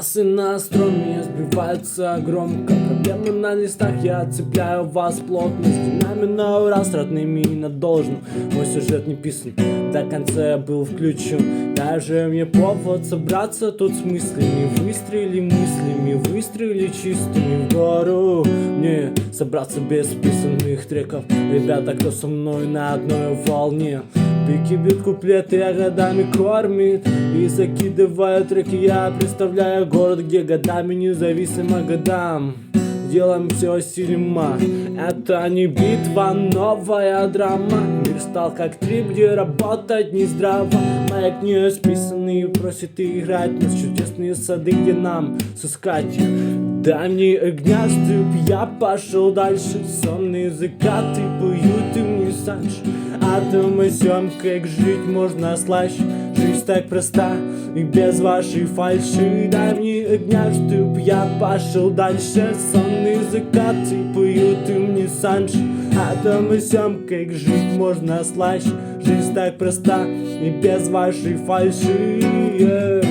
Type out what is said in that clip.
Басы на струме сбиваются громко. Проблемы на листах, я цепляю вас плотно. Стенами на ура, с родными и на должном. Мой сюжет не писан, до конца я был включен. Даже мне повод собраться тут с мыслями. Выстрели чистыми в гору. Мне собраться без писанных треков. Ребята, кто со мной на одной волне. Пики бьют куплеты, а годами кормит. И закидываю треки, я представляю город, где годами независимо годам делаем все сильно. Это не битва, новая драма. Мир стал как трип, где работать не здраво. Маяк не списанный просит играть нас чудесные сады, где нам сыскать их. Дай мне огня, чтоб я пошел дальше. Сонные закаты поют и мне санж. А думай, сём, как жить можно слаще. Жизнь так проста и без вашей фальши. Дай мне огня, чтоб я пошел дальше. Сонные закаты поют и мне санж. А думай, сём, как жить можно слаще. Жизнь так проста и без вашей фальши.